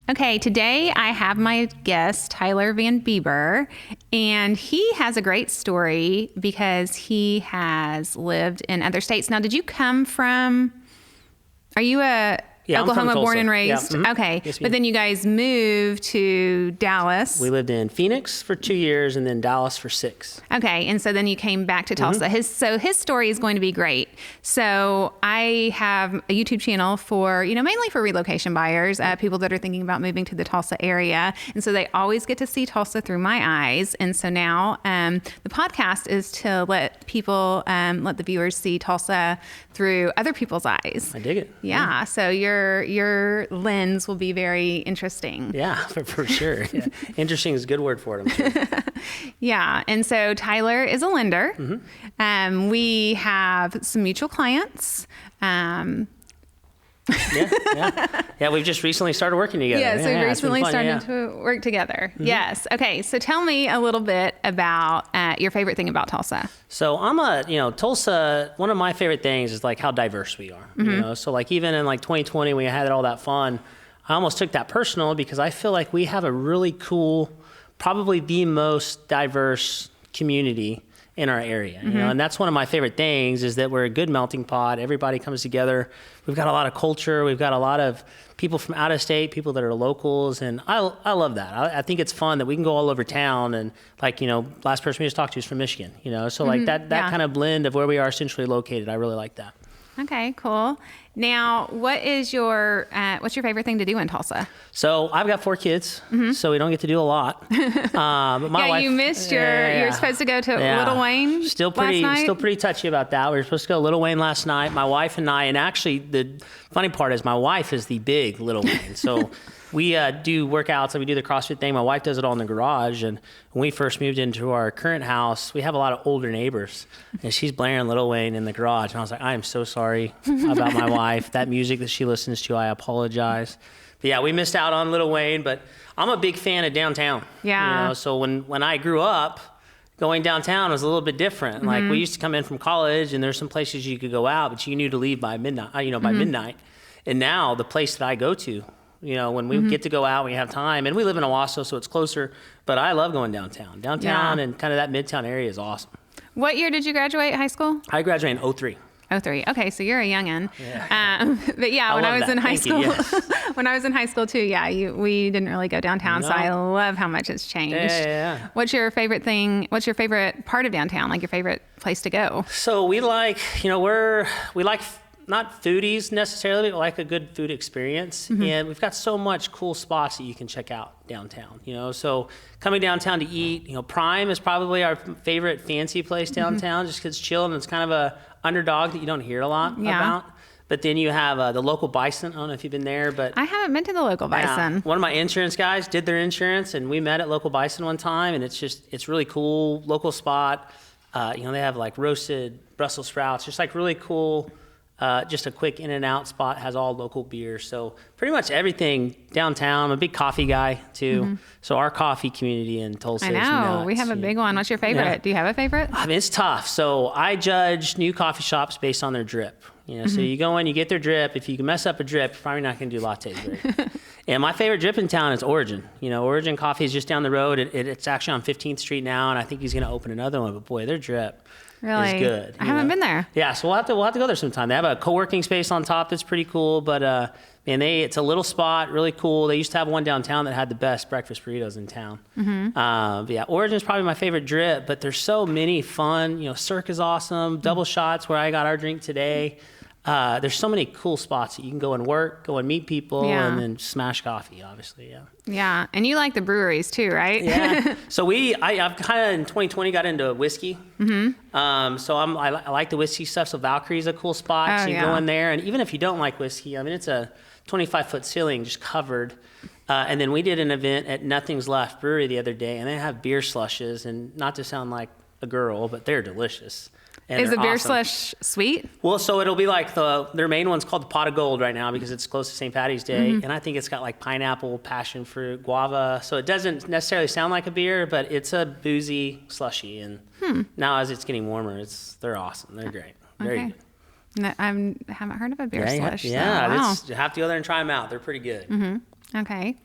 Okay, today I have my guest, Tyler Van Beaver, and he has a great story because he has lived in other states. Now, did you come from, are you a Oklahoma born and raised? Yeah. Mm-hmm. Okay, yes, but then you guys moved to Dallas. We lived in Phoenix for 2 years and then Dallas for 6. Okay, and so then you came back to Tulsa. Mm-hmm. His story is going to be great. So I have a YouTube channel for, mainly for relocation buyers, people that are thinking about moving to the Tulsa area. And so they always get to see Tulsa through my eyes. And so now the podcast is to let people, let the viewers see Tulsa through other people's eyes. I dig it. Yeah, so your lens will be very interesting. Yeah, for sure. Yeah. Interesting is a good word for it, I'm sure. Yeah, and so Tyler is a lender. Mm-hmm. We have some mutual clients. Yeah, we've just recently started working together. Yeah, so we recently started to work together. Mm-hmm. Yes. Okay, so tell me a little bit about your favorite thing about Tulsa. So Tulsa, one of my favorite things is like how diverse we are. Mm-hmm. So like even in like 2020, when we had all that fun, I almost took that personal because I feel like we have a really cool, probably the most diverse community in our area, mm-hmm. And that's one of my favorite things is that we're a good melting pot. Everybody comes together. We've got a lot of culture. We've got a lot of people from out of state, people that are locals, and I love that. I think it's fun that we can go all over town and last person we just talked to is from Michigan, So mm-hmm. like that kind of blend of where we are centrally located, I really like that. Okay, cool. Now, what's your favorite thing to do in Tulsa? So I've got 4 kids, mm-hmm. so we don't get to do a lot. But my wife, you missed you're supposed to go to Little Wayne still pretty touchy about that. We were supposed to go to Little Wayne last night, my wife and I, and actually the funny part is my wife is the big Little Wayne. So we do workouts and we do the CrossFit thing. My wife does it all in the garage. And when we first moved into our current house, we have a lot of older neighbors. And she's blaring Little Wayne in the garage. And I was like, I am so sorry about my wife. That music that she listens to, I apologize. But yeah, we missed out on Little Wayne. But I'm a big fan of downtown. Yeah. So when I grew up, going downtown was a little bit different. Mm-hmm. Like we used to come in from college and there's some places you could go out, but you knew to leave by midnight, by mm-hmm. midnight. And now the place that I go to, when we mm-hmm. get to go out, we have time, and we live in Owasso, so it's closer, but I love going downtown. And kind of that Midtown area is awesome. What year did you graduate high school? I graduated in 03. 03. Okay, so you're a youngin'. Yeah. But yeah, when I was in high school, when I was in high school too, we didn't really go downtown, so I love how much it's changed. Yeah. What's your favorite thing? What's your favorite part of downtown? Like your favorite place to go? So we like, we like not foodies necessarily, but like a good food experience. Mm-hmm. And we've got so much cool spots that you can check out downtown, So coming downtown to eat, Prime is probably our favorite fancy place downtown, mm-hmm. just because it's chill and it's kind of a underdog that you don't hear a lot about. But then you have the local Bison. I don't know if you've been there, but I haven't been to the local Bison. One of my insurance guys did their insurance, and we met at local Bison one time, and it's really cool, local spot. They have like roasted Brussels sprouts, just like really cool. Just a quick in and out spot, has all local beer. So pretty much everything downtown. I'm a big coffee guy too. Mm-hmm. So our coffee community in Tulsa is nuts. We have a big one. What's your favorite? Yeah. Do you have a favorite? I mean, it's tough. So I judge new coffee shops based on their drip. Mm-hmm. So you go in, you get their drip. If you can mess up a drip, you're probably not going to do lattes great. And my favorite drip in town is Origin. Origin Coffee is just down the road. It's actually on 15th Street now, and I think he's going to open another one. But boy, their drip. Really? Is good. I haven't been there. Yeah, so we'll have to go there sometime. They have a co-working space on top that's pretty cool, but it's a little spot, really cool. They used to have one downtown that had the best breakfast burritos in town. Mm-hmm. But yeah, Origin is probably my favorite drip, but there's so many fun. Cirque is awesome. Double Shots, where I got our drink today. There's so many cool spots that you can go and work, go and meet people, and then smash coffee, obviously, yeah. Yeah, and you like the breweries too, right? Yeah. So I've kind of in 2020 got into whiskey. Mm-hmm. So I like the whiskey stuff. So Valkyrie's a cool spot. So you go in there, and even if you don't like whiskey, I mean, it's a 25-foot ceiling just covered. And then we did an event at Nothing's Left Brewery the other day, and they have beer slushes, and not to sound like a girl, but they're delicious. Is the beer slush sweet? Well, so it'll be like their main one's called the Pot of Gold right now because it's close to St. Patty's Day. Mm-hmm. And I think it's got like pineapple, passion fruit, guava. So it doesn't necessarily sound like a beer, but it's a boozy slushy. And now as it's getting warmer, they're awesome. They're great. Very good. No, I haven't heard of a beer slush. Yeah, so, wow. You have to go there and try them out. They're pretty good. Mm-hmm. Okay.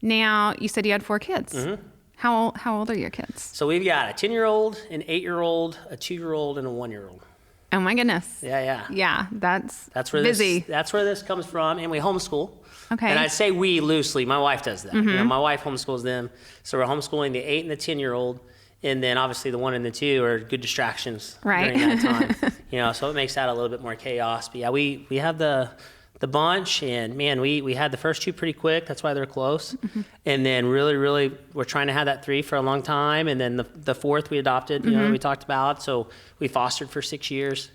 Now, you said you had 4 kids. Mm-hmm. How old are your kids? So we've got a 10-year-old, an 8-year-old, a 2-year-old, and a 1-year-old. Oh my goodness. Yeah. Yeah, that's where busy. That's where this comes from, and we homeschool. Okay. And I say we loosely. My wife does that. My wife homeschools them, so we're homeschooling the 8 and the 10-year-old, and then obviously the 1 and the 2 are good distractions during that time. So it makes that a little bit more chaos. But yeah, we have the bunch, and man, we had the first 2 pretty quick. That's why they're close. And then really, we're trying to have that 3 for a long time. And then the 4th we adopted, we talked about. So we fostered for 6 years.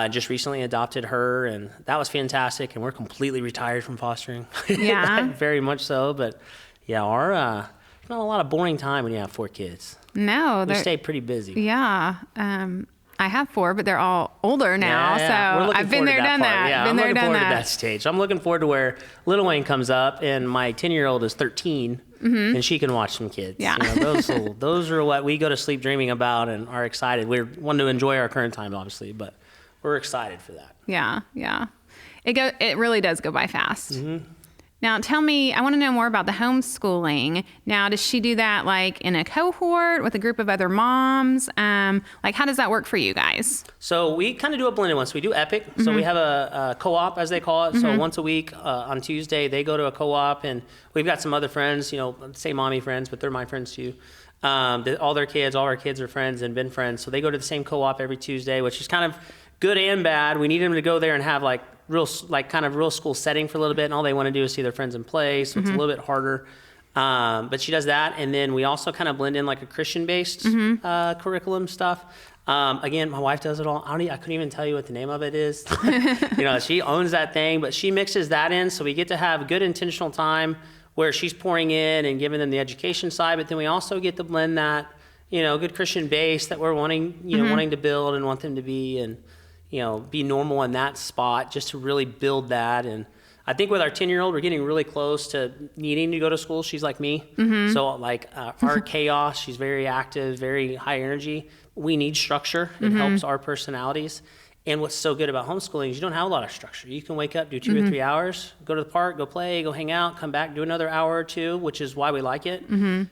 Just recently adopted her, and that was fantastic. And we're completely retired from fostering. Yeah. Very much so. But yeah, there's not a lot of boring time when you have 4 kids. No. We stay pretty busy. Yeah. I have 4, but they're all older now. So I've been there, done that. Yeah, I'm looking forward to that stage. I'm looking forward to where Little Wayne comes up, and my 10-year-old is 13, and she can watch some kids. Yeah. Those are what we go to sleep dreaming about and are excited. We're wanting to enjoy our current time, obviously, but we're excited for that. Yeah. It really does go by fast. Now, tell me, I want to know more about the homeschooling. Now, does she do that like in a cohort with a group of other moms? Like, how does that work for you guys? So we kind of do a blended one. So we do Epic. So we have a co-op, as they call it. So once a week on Tuesday, they go to a co-op, and we've got some other friends, say mommy friends, but they're my friends too. All our kids are friends and been friends. So they go to the same co-op every Tuesday, which is kind of good and bad. We need them to go there and have real school setting for a little bit, and all they want to do is see their friends and play, so it's a little bit harder. But she does that, and then we also kind of blend in like a Christian-based curriculum stuff. Again, my wife does it all. I couldn't even tell you what the name of it is. She owns that thing, but she mixes that in, so we get to have good intentional time where she's pouring in and giving them the education side, but then we also get to blend that, good Christian base that we're wanting to build and want them to be, and be normal in that spot, just to really build that. And I think with our 10-year-old, we're getting really close to needing to go to school. She's like me. So our chaos, she's very active, very high energy. We need structure. It helps our personalities. And what's so good about homeschooling is you don't have a lot of structure. You can wake up, do 2 or 3 hours, go to the park, go play, go hang out, come back, do another hour or 2, which is why we like it.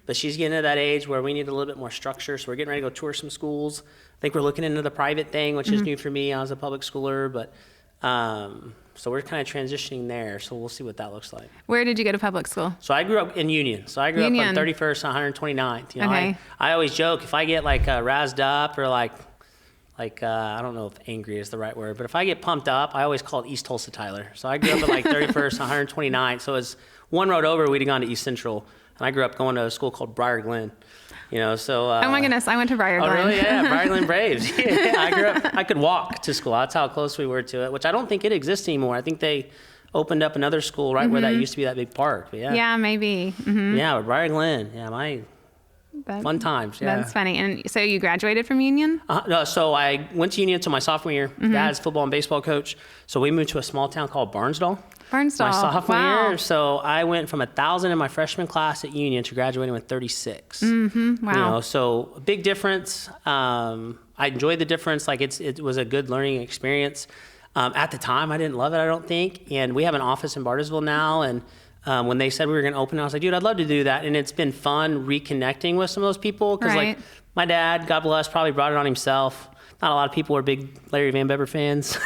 But she's getting to that age where we need a little bit more structure. So we're getting ready to go tour some schools. I think we're looking into the private thing, which is new for me. I was a public schooler, but so we're kind of transitioning there. So we'll see what that looks like. Where did you go to public school? So I grew up in Union. So I grew up on 31st, 129th. Okay. I always joke, if I get razzed up or I don't know if angry is the right word, but if I get pumped up, I always call it East Tulsa Tyler. So I grew up at 31st, 129th. So it's one road over, we'd have gone to East Central. And I grew up going to a school called Briar Glen. Oh my goodness, I went to Briar Glen. Oh, really? Yeah, Briar Glen Braves. Yeah, I grew up, I could walk to school. That's how close we were to it, which I don't think it exists anymore. I think they opened up another school right where that used to be that big park. But yeah, maybe. Yeah, but Briar Glen. Yeah, fun times. Yeah. That's funny. And so you graduated from Union? No, so I went to Union until my sophomore year. Dad's football and baseball coach. So we moved to a small town called Barnesdall. My sophomore year. So I went from 1,000 in my freshman class at Union to graduating with 36. Wow. So a big difference. I enjoyed the difference. It was a good learning experience. At the time, I didn't love it, I don't think. And we have an office in Bartlesville now. And when they said we were going to open, I was like, dude, I'd love to do that. And it's been fun reconnecting with some of those people. Because my dad, God bless, probably brought it on himself. Not a lot of people are big Larry Van Beaver fans,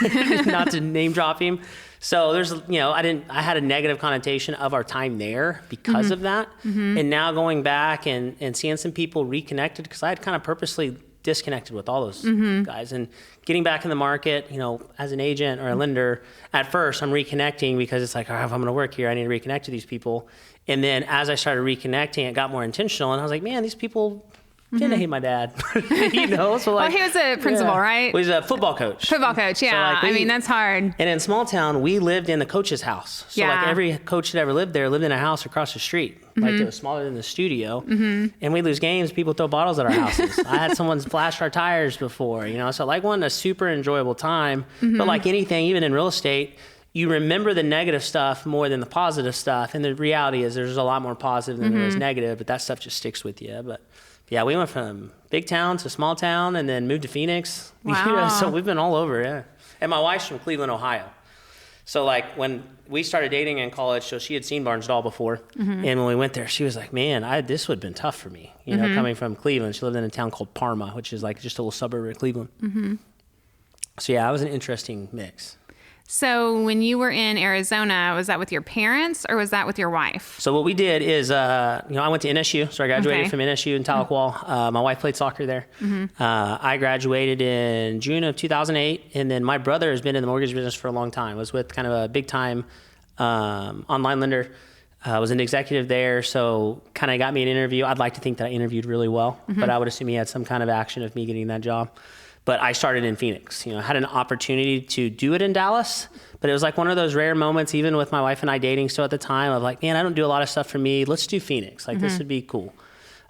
not to name drop him. So there's, I had a negative connotation of our time there because of that. And now going back and seeing some people reconnected, because I had kind of purposely disconnected with all those guys, and getting back in the market, as an agent or a lender, at first I'm reconnecting because it's like, all right, if I'm going to work here, I need to reconnect to these people. And then as I started reconnecting, it got more intentional, and I was like, man, these people didn't hate my dad. So he was a principal, right? He was a football coach. Yeah. So that's hard. And in small town, we lived in the coach's house. So every coach that ever lived there lived in a house across the street. It was smaller than the studio. And we lose games, people throw bottles at our houses. I had someone flash our tires before, So a super enjoyable time. But like anything, even in real estate, you remember the negative stuff more than the positive stuff. And the reality is there's a lot more positive than there is negative, but that stuff just sticks with you. But yeah, we went from big town to small town and then moved to Phoenix. Wow. So we've been all over, yeah. And my wife's from Cleveland, Ohio. So like when we started dating in college, so she had seen Barnesdall before. And when we went there, she was like, man, this would have been tough for me, you know, coming from Cleveland. She lived in a town called Parma, which is like just a little suburb of Cleveland. So yeah, it was an interesting mix. So when you were in Arizona, was that with your parents or was that with your wife? So what we did is, I went to NSU. So I graduated from NSU in Tahlequah. My wife played soccer there. I graduated in June of 2008. And then my brother has been in the mortgage business for a long time. Was with kind of a big time online lender. Was an executive there. So kind of got me an interview. I'd like to think that I interviewed really well, but I would assume he had some kind of action of me getting that job. But I started in Phoenix. You know, I had an opportunity to do it in Dallas, but it was like one of those rare moments, even with my wife and I dating still at the time, of like, man, I don't do a lot of stuff for me. Let's do Phoenix. Like, this would be cool.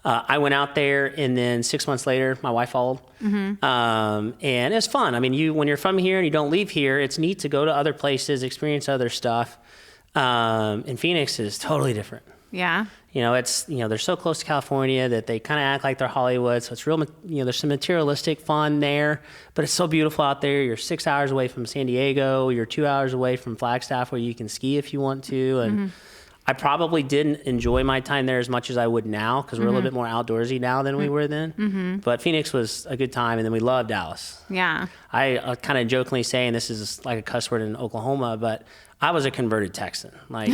I went out there, and then 6 months later, my wife followed. And it's fun. I mean, when you're from here and you don't leave here, it's neat to go to other places, experience other stuff. And Phoenix is totally different. Yeah. You know, they're so close to California that they kind of act like they're Hollywood. So it's real, there's some materialistic fun there, but it's so beautiful out there. You're 6 hours away from San Diego. You're 2 hours away from Flagstaff, where you can ski if you want to. And I probably didn't enjoy my time there as much as I would now, because we're a little bit more outdoorsy now than we were then. But Phoenix was a good time, and then we loved Dallas. Yeah. I kind of jokingly saying this is like a cuss word in Oklahoma, but I was a converted Texan. Like,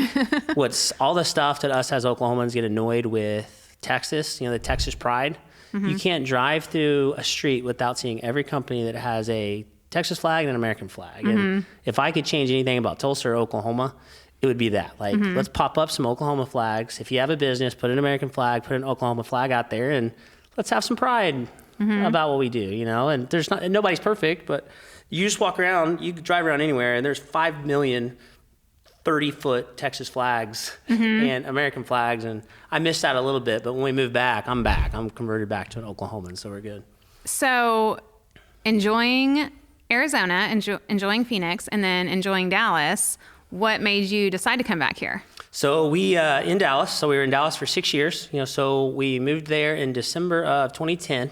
what's all the stuff that us as Oklahomans get annoyed with Texas, the Texas pride. You can't drive through a street without seeing every company that has a Texas flag and an American flag. And if I could change anything about Tulsa or Oklahoma, it would be that. Like, let's pop up some Oklahoma flags. If you have a business, put an American flag, put an Oklahoma flag out there, and let's have some pride about what we do, And nobody's perfect, but you just walk around, you drive around anywhere, and there's 5 million 30-foot Texas flags and American flags, and I missed out a little bit, but when we moved back. I'm converted back to an Oklahoman, so we're good. So enjoying Arizona, enjoying Phoenix, and then enjoying Dallas, what made you decide to come back here? So we in Dallas. So we were in Dallas for 6 years. So we moved there in December of 2010,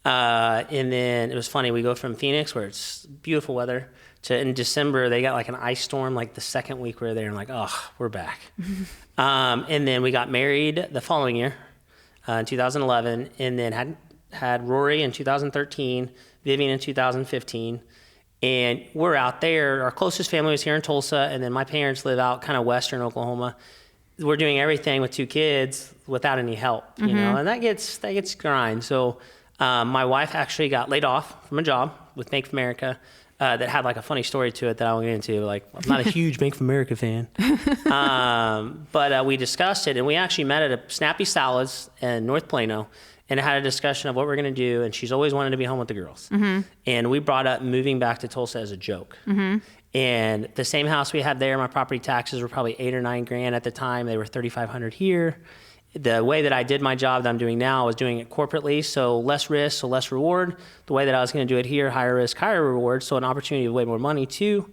and then it was funny. We go from Phoenix, where it's beautiful weather, to in December they got like an ice storm like the second week we were there, and like, oh, we're back. And then we got married the following year, in 2011, and then had Rory in 2013, Vivian in 2015. And we're out there. Our closest family was here in Tulsa, and then my parents live out kind of western Oklahoma. We're doing everything with 2 kids without any help, and that gets grind. So my wife actually got laid off from a job with Bank of America that had like a funny story to it that I won't get into. Like, I'm not a huge Bank of America fan, but we discussed it, and we actually met at a Snappy Salads in North Plano, and had a discussion of what we're going to do. And she's always wanted to be home with the girls. And we brought up moving back to Tulsa as a joke. And the same house we had there, my property taxes were probably $8,000 or $9,000 at the time. They were $3,500 here. The way that I did my job that I'm doing now, I was doing it corporately, so less risk, so less reward. The way that I was going to do it here, higher risk, higher reward, so an opportunity of way more money too.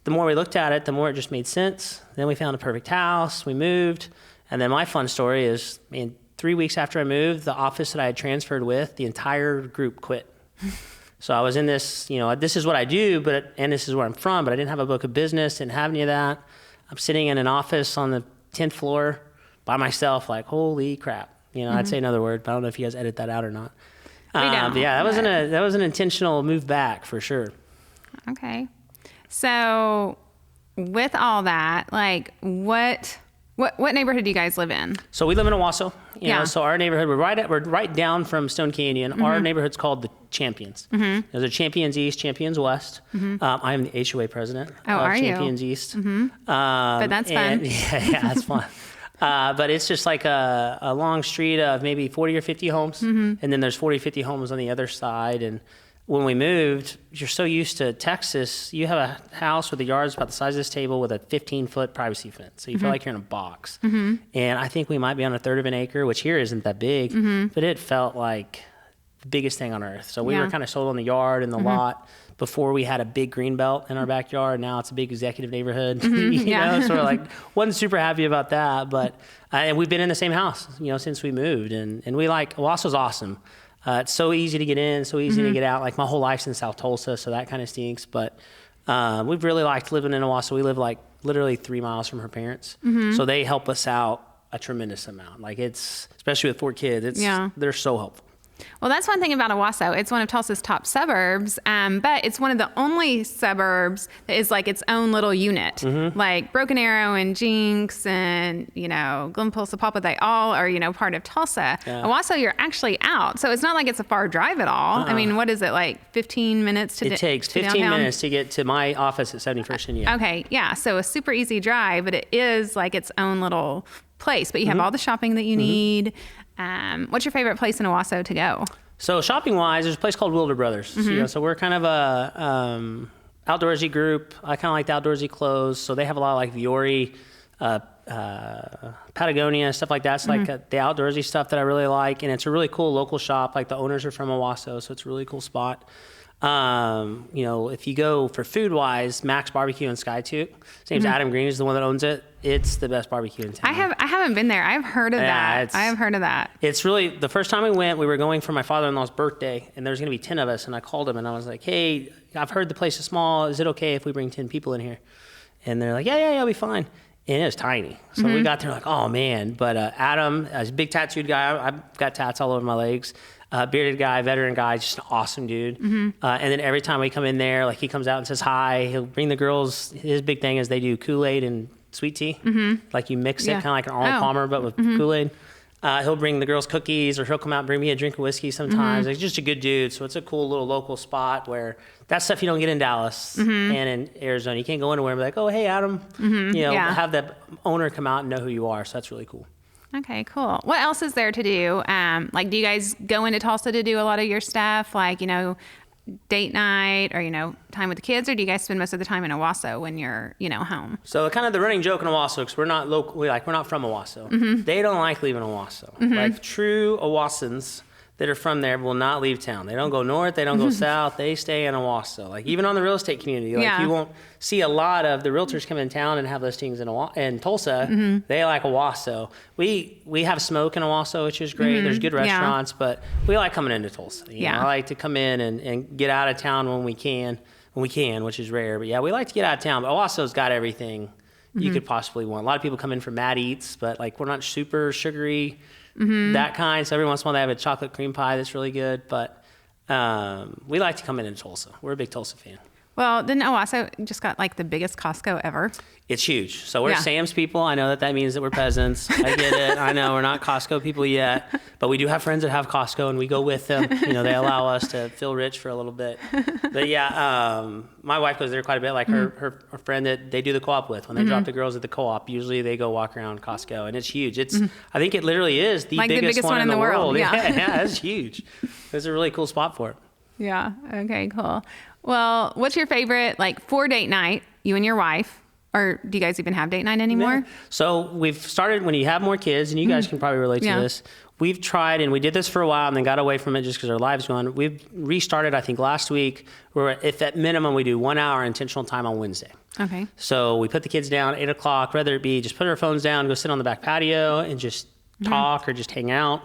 The more we looked at it, the more it just made sense. Then we found a perfect house, we moved. And then my fun story is, 3 weeks after I moved, the office that I had transferred with, the entire group quit. So I was in this, this is what I do, and this is where I'm from, but I didn't have a book of business, didn't have any of that. I'm sitting in an office on the 10th floor by myself, like, holy crap. I'd say another word, but I don't know if you guys edit that out or not. But yeah, that was an intentional move back for sure. Okay. So with all that, like, what neighborhood do you guys live in? So we live in Owasso. So our neighborhood, we're right down from Stone Canyon. Our neighborhood's called the Champions. There's a Champions East, Champions West. I am the HOA president of Champions East. But that's fun. Yeah, that's fun. But it's just like a long street of maybe 40 or 50 homes. And then there's 40, 50 homes on the other side. And when we moved, you're so used to Texas, you have a house with a yard that's about the size of this table with a 15-foot privacy fence. So you feel like you're in a box. And I think we might be on a third of an acre, which here isn't that big, but it felt like the biggest thing on earth. So we were kind of sold on the yard and the lot before we had a big green belt in our backyard. Now it's a big executive neighborhood, so we're like, wasn't super happy about that. But and we've been in the same house, since we moved. And we like, Owasso's awesome. It's so easy to get in, so easy to get out. Like, my whole life's in South Tulsa, so that kind of stinks. But We've really liked living in Owasso. We live like literally 3 miles from her parents. So they help us out a tremendous amount. Like it's, especially with 4 kids, they're so helpful. Well, that's one thing about Owasso. It's one of Tulsa's top suburbs, but it's one of the only suburbs that is like its own little unit. Like Broken Arrow and Jinx and, Glenpool, Sapulpa, they all are, part of Tulsa. Owasso, you're actually out. So it's not like it's a far drive at all. I mean, what is it, like 15 minutes to It takes 15 downtown? minutes to get to my office at 71st and Yale. Okay, yeah. So a super easy drive, but it is like its own little place. But you have all the shopping that you need. What's your favorite place in Owasso to go? So shopping wise, there's a place called Wilder Brothers. So we're kind of a outdoorsy group. I kind of like the outdoorsy clothes. So they have a lot of like Viore, Patagonia, stuff like that. It's like the outdoorsy stuff that I really like. And it's a really cool local shop. Like the owners are from Owasso, so it's a really cool spot. If you go for food wise, Max Barbecue in Skytook, his name's Adam Green, is the one that owns it. It's the best barbecue in town. I haven't been there. I've heard of that. I have heard of that. It's really, the first time we went, we were going for my father-in-law's birthday, and there's going to be 10 of us, and I called him, and I was like, hey, I've heard the place is small. Is it okay if we bring 10 people in here? And they're like, yeah, it'll be fine. And it was tiny. So we got there like, oh, man. But Adam, he's a big tattooed guy. I've got tats all over my legs. Bearded guy, veteran guy, just an awesome dude. And then every time we come in there, like he comes out and says hi. He'll bring the girls. His big thing is they do Kool-Aid and sweet tea. Like you mix it, kind of like an Arnold Palmer, but with Kool-Aid. He'll bring the girls cookies, or he'll come out and bring me a drink of whiskey sometimes. He's just a good dude. So it's a cool little local spot where that's stuff you don't get in Dallas and in Arizona. You can't go anywhere and be like, oh, hey, Adam. Have the owner come out and know who you are. So that's really cool. Okay, cool. What else is there to do? Do you guys go into Tulsa to do a lot of your stuff? Like, date night or, time with the kids? Or do you guys spend most of the time in Owasso when you're, home? So kind of the running joke in Owasso, because we're not local, we're not from Owasso. They don't like leaving Owasso. Like true Owassans that are from there will not leave town. They don't go north, they don't go south, they stay in Owasso. Like even on the real estate community, like you won't see a lot of the realtors come in town and have listings in Tulsa. They like Owasso. We have smoke in Owasso, which is great. There's good restaurants, but we like coming into Tulsa. I like to come in and get out of town when we can, which is rare. But we like to get out of town. But Owasso's got everything you could possibly want. A lot of people come in for Mad Eats, but like we're not super sugary. That kind. So every once in a while they have a chocolate cream pie that's really good. But we like to come in Tulsa. We're a big Tulsa fan. Well, didn't Owasso just got like the biggest Costco ever? It's huge. So we're Sam's people. I know that means that we're peasants. I get it. I know we're not Costco people yet, but we do have friends that have Costco and we go with them. They allow us to feel rich for a little bit. But my wife goes there quite a bit. Like her friend that they do the co-op with, when they drop the girls at the co-op, usually they go walk around Costco, and it's huge. It's I think it literally is the biggest one in the world. Yeah, it's huge. It's a really cool spot for it. Yeah. Okay, cool. Well, what's your favorite, for date night, you and your wife? Or do you guys even have date night anymore? Yeah. So we've started, when you have more kids, and you guys can probably relate to this, we've tried, and we did this for a while and then got away from it just because our lives go on. We've restarted, I think, last week, where if at minimum we do 1 hour intentional time on Wednesday. Okay. So we put the kids down at 8 o'clock, whether it be just put our phones down, go sit on the back patio and just talk or just hang out.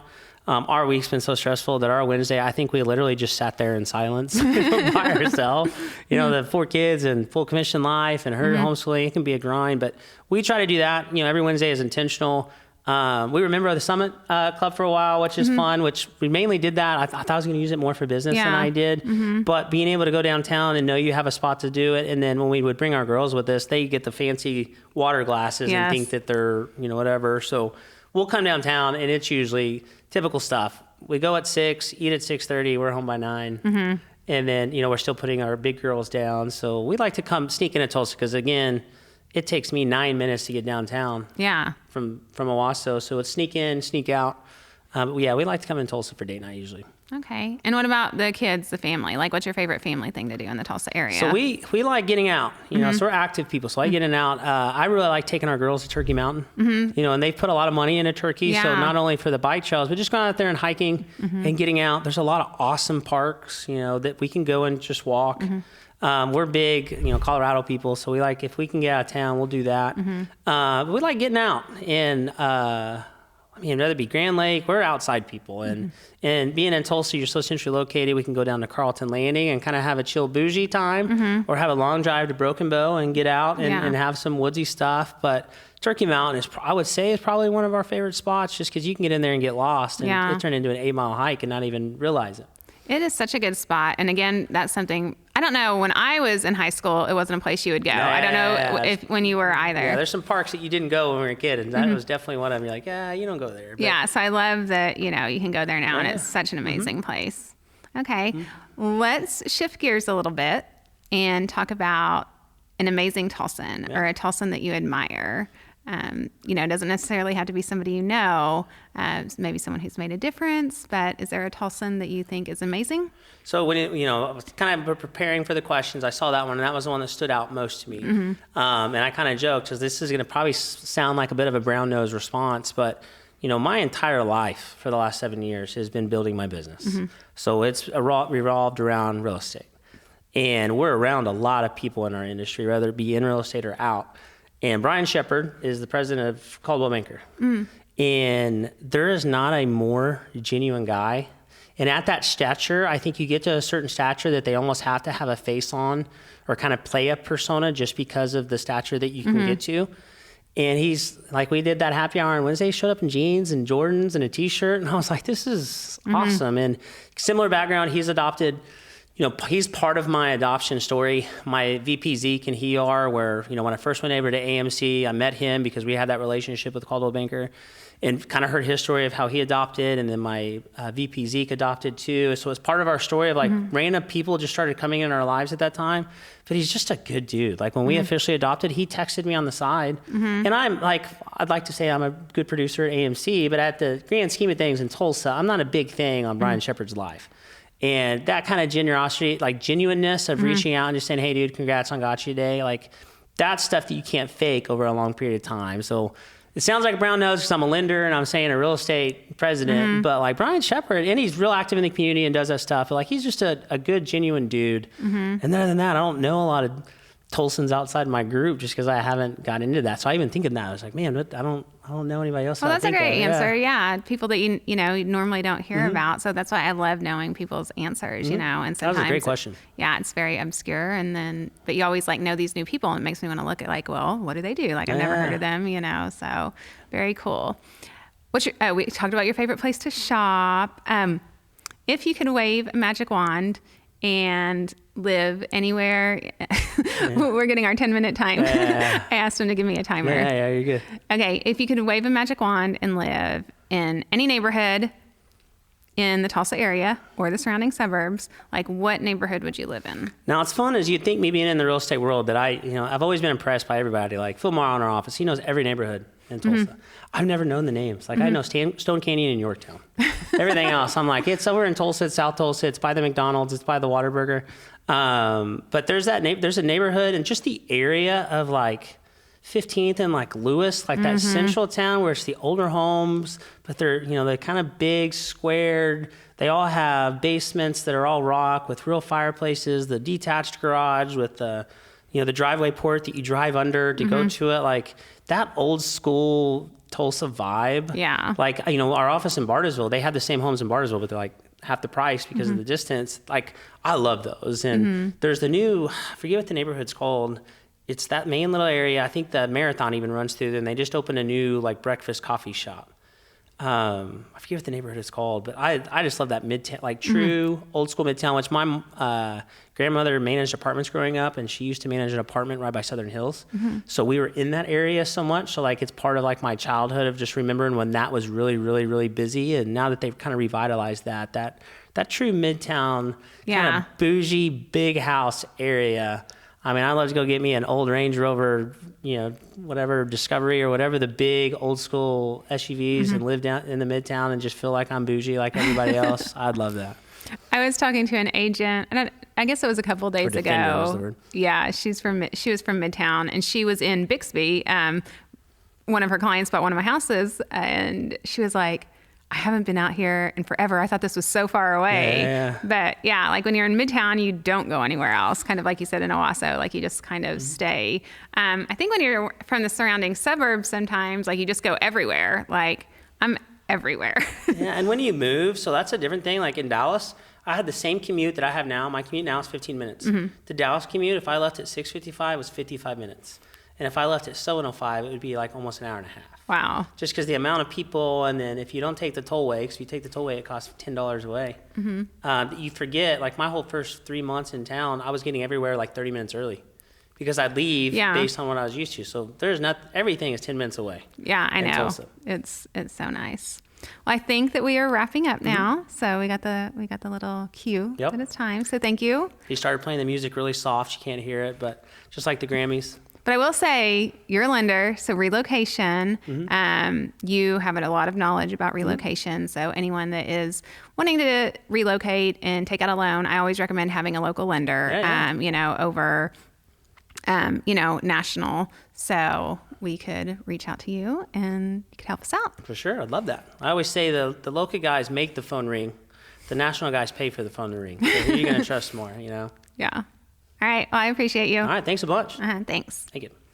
Our week's been so stressful that our Wednesday, I think we literally just sat there in silence by ourselves. The 4 kids and full commission life and her homeschooling, it can be a grind, but we try to do that. Every Wednesday is intentional. We remember the Summit Club for a while, which is fun, which we mainly did that. I thought I was going to use it more for business than I did, but being able to go downtown and know you have a spot to do it. And then when we would bring our girls with us, they get the fancy water glasses and think that they're, whatever. So we'll come downtown and it's usually typical stuff. We go at 6, eat at 6:30, we're home by 9. And then, we're still putting our big girls down. So we like to come sneak into Tulsa because, again, it takes me 9 minutes to get downtown from Owasso. So it's sneak in, sneak out. We like to come in Tulsa for date night usually. Okay. And what about the kids, the family? What's your favorite family thing to do in the Tulsa area? So we like getting out, so we're active people. So I get in and out. I really like taking our girls to Turkey Mountain, and they've put a lot of money into Turkey. So not only for the bike trails, but just going out there and hiking and getting out. There's a lot of awesome parks, that we can go and just walk. We're big, Colorado people. So we like, if we can get out of town, we'll do that. We like getting out and, I mean, whether it be Grand Lake, we're outside people. And and being in Tulsa, you're so centrally located, we can go down to Carlton Landing and kind of have a chill bougie time, or have a long drive to Broken Bow and get out and have some woodsy stuff. But Turkey Mountain I would say, is probably one of our favorite spots, just because you can get in there and get lost and it turn into an 8-mile hike and not even realize it. It is such a good spot. And again, that's something, I don't know, when I was in high school, it wasn't a place you would go. I don't know if when you were either. Yeah, there's some parks that you didn't go when we were a kid, and that was definitely one of them. You're like, yeah, you don't go there. But, yeah, so I love that, you can go there now, and it's such an amazing place. Okay, let's shift gears a little bit and talk about an amazing Tulsan or a Tulsan that you admire. It doesn't necessarily have to be somebody maybe someone who's made a difference, but is there a Tulsan that you think is amazing? So when I was kind of preparing for the questions, I saw that one, and that was the one that stood out most to me. And I kind of joked, because this is going to probably sound like a bit of a brown nose response, but my entire life for the last 7 years has been building my business. So it's revolved around real estate, and we're around a lot of people in our industry, whether it be in real estate or out. And Brian Shepard is the president of Coldwell Banker. And there is not a more genuine guy. And at that stature, I think you get to a certain stature that they almost have to have a face on or kind of play a persona just because of the stature that you can get to. And he's like, we did that happy hour on Wednesday, he showed up in jeans and Jordans and a t-shirt. And I was like, this is awesome. And similar background, he's adopted, he's part of my adoption story. My VP Zeke and he are where, when I first went over to AMC, I met him because we had that relationship with Coldwell Banker, and kind of heard his story of how he adopted, and then my VP Zeke adopted too. So it's part of our story of random people just started coming in our lives at that time. But he's just a good dude. Like when we officially adopted, he texted me on the side. And I'm like, I'd like to say I'm a good producer at AMC, but at the grand scheme of things in Tulsa, I'm not a big thing on Brian Shepard's life. And that kind of generosity, like genuineness of reaching out and just saying, hey dude, congrats on Gotcha Day. Like that's stuff that you can't fake over a long period of time. So it sounds like a brown nose because I'm a lender and I'm saying a real estate president, but like Brian Shepard, and he's real active in the community and does that stuff. But like he's just a good, genuine dude. And other than that, I don't know a lot of Tulsans outside my group just because I haven't got into that. So I even thinking that I was like, man, I don't know anybody else. Well, that's a great answer. Yeah. People that you normally don't hear about. So that's why I love knowing people's answers, and sometimes that was a great question. Yeah, it's very obscure, but you always know these new people, and it makes me want to look at well, what do they do? Like I've never heard of them, so very cool. We talked about your favorite place to shop. If you could wave a magic wand and live anywhere, we're getting our 10-minute time. I asked him to give me a timer. Yeah, you're good. Okay, if you could wave a magic wand and live in any neighborhood in the Tulsa area or the surrounding suburbs, what neighborhood would you live in? Now, it's fun as you'd think, me being in the real estate world, that I've always been impressed by everybody. Like Phil Morrow in our office, he knows every neighborhood in Tulsa. I've never known the names. I know Stone Canyon and Yorktown. Everything else, I'm like, it's over in Tulsa, it's South Tulsa, it's by the McDonald's, it's by the Whataburger. But there's a neighborhood and just the area of 15th and Lewis, that central town where it's the older homes, but they're kind of big, squared. They all have basements that are all rock with real fireplaces, the detached garage with the driveway port that you drive under to go to it. That old school Tulsa vibe. Yeah. Our office in Bartlesville, they have the same homes in Bartlesville, but they're half the price because of the distance. I love those. And there's the new, I forget what the neighborhood's called. It's that main little area. I think the Marathon even runs through there, and they just opened a new breakfast coffee shop. I forget what the neighborhood is called, but I just love that Midtown, true old school Midtown, which my grandmother managed apartments growing up, and she used to manage an apartment right by Southern Hills. So we were in that area so much. So it's part of my childhood of just remembering when that was really, really, really busy. And now that they've kind of revitalized that true Midtown, kind of bougie, big house area. I mean, I'd love to go get me an old Range Rover, whatever, Discovery or whatever, the big old school SUVs and live down in the Midtown and just feel like I'm bougie like everybody else. I'd love that. I was talking to an agent, and I guess it was a couple of days ago. Was the word. Yeah, she was from Midtown, and she was in Bixby. One of her clients bought one of my houses, and she was like, I haven't been out here in forever. I thought this was so far away. Yeah. But yeah, when you're in Midtown, you don't go anywhere else. Kind of like you said in Owasso, you just kind of stay. I think when you're from the surrounding suburbs, sometimes you just go everywhere. everywhere. Yeah, and when you move, so that's a different thing. Like in Dallas, I had the same commute that I have now. My commute now is 15 minutes. The Dallas commute, if I left at 6:55, was 55 minutes. And if I left at 7:05, it would be like almost an hour and a half. Wow. Just because the amount of people, and then if you don't take the tollway, because if you take the tollway, it costs $10 away. You forget, like my whole first 3 months in town, I was getting everywhere like 30 minutes early. Because I'd leave based on what I was used to. So everything is 10 minutes away. Yeah, I know. Tulsa. It's so nice. Well, I think that we are wrapping up now. So we got the little cue that it's time. So thank you. He started playing the music really soft. You can't hear it, but just like the Grammys. But I will say, you're a lender, so relocation, you have a lot of knowledge about relocation. So anyone that is wanting to relocate and take out a loan, I always recommend having a local lender, over national. So we could reach out to you and you could help us out. For sure. I'd love that. I always say the local guys make the phone ring. The national guys pay for the phone to ring. So who are you going to trust more, Yeah. All right. Well, I appreciate you. All right. Thanks a bunch. Thanks. Thank you.